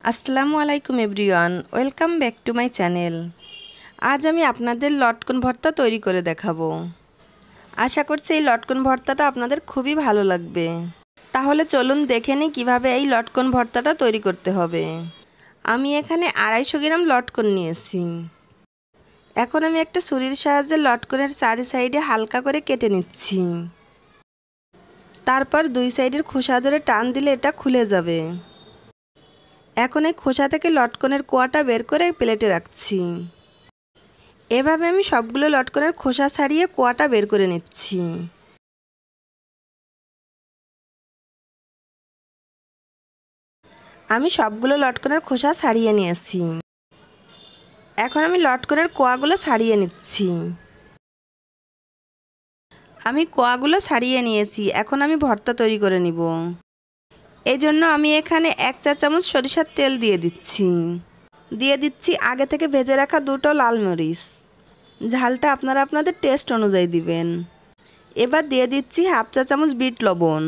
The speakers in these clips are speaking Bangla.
আসসালামু আলাইকুম everyone, welcome back to my channel. আজ আমি আপনাদের লটকন ভর্তা তৈরি করে দেখাবো। আশা করছি এই লটকন ভর্তাটা আপনাদের খুবই ভালো লাগবে। তাহলে চলুন দেখে নিই কীভাবে এই লটকন ভর্তাটা তৈরি করতে হবে। আমি এখানে 250 গ্রাম লটকন নিয়েছি। এখন আমি একটা ছুরির সাহায্যে লটকনের চারি সাইডে হালকা করে কেটে নিচ্ছি। তারপর দুই সাইডের খোসা ধরে টান দিলে এটা খুলে যাবে। এখন এই খোসা থেকে লটকনের কোয়াটা বের করে প্লেটে রাখছি। এভাবে আমি সবগুলো লটকনের খোসা ছাড়িয়ে কোয়াটা বের করে নিচ্ছি। আমি সবগুলো লটকনের খোসা ছাড়িয়ে নিয়েছি। এখন আমি লটকনের কোয়াগুলো ছাড়িয়ে নিচ্ছি। আমি কোয়াগুলো ছাড়িয়ে নিয়েছি। এখন আমি ভর্তা তৈরি করে নিব। এই জন্য আমি এখানে 1 চা চামচ সরিষার তেল দিয়ে দিচ্ছি আগে থেকে ভেজে রাখা 2টো লাল মরিচ। ঝালটা আপনারা আপনাদের টেস্ট অনুযায়ী দিবেন। এবার দিয়ে দিচ্ছি 1/2 চা চামচ বিট লবণ।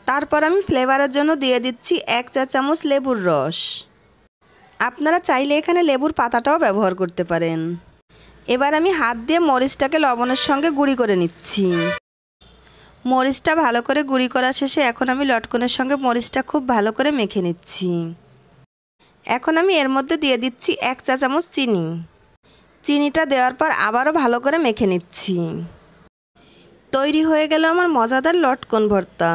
তারপর আমি ফ্লেভারের জন্য দিয়ে দিচ্ছি 1 চা চামচ লেবুর রস। আপনারা চাইলে এখানে লেবুর পাতাটাও ব্যবহার করতে পারেন। এবার আমি হাত দিয়ে মরিচটাকে লবণের সঙ্গে গুঁড়ি করে নিচ্ছি। মরিচটা ভালো করে গুঁড়ি করা শেষে এখন আমি লটকনের সঙ্গে মরিচটা খুব ভালো করে মেখে নিচ্ছি। এখন আমি এর মধ্যে দিয়ে দিচ্ছি 1 চা চামচ চিনি। চিনিটা দেওয়ার পর আবারও ভালো করে মেখে নিচ্ছি। তৈরি হয়ে গেল আমার মজাদার লটকন ভর্তা।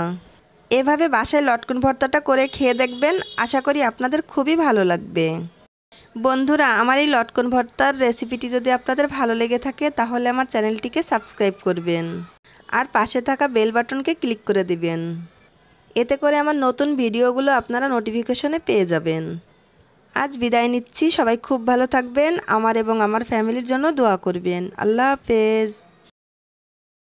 এভাবে বাসায় লটকন ভর্তাটা করে খেয়ে দেখবেন, আশা করি আপনাদের খুবই ভালো লাগবে। বন্ধুরা, আমার এই লটকন ভর্তার রেসিপিটি যদি আপনাদের ভালো লেগে থাকে তাহলে আমার চ্যানেলটিকে সাবস্ক্রাইব করবেন আর পাশে থাকা বেল বাটনকে ক্লিক করে দিবেন। এতে করে আমার নতুন ভিডিওগুলো আপনারা নোটিফিকেশনে পেয়ে যাবেন। আজ বিদায় নিচ্ছি। সবাই খুব ভালো থাকবেন। আমার এবং আমার ফ্যামিলির জন্য দোয়া করবেন। আল্লাহ হাফেজ।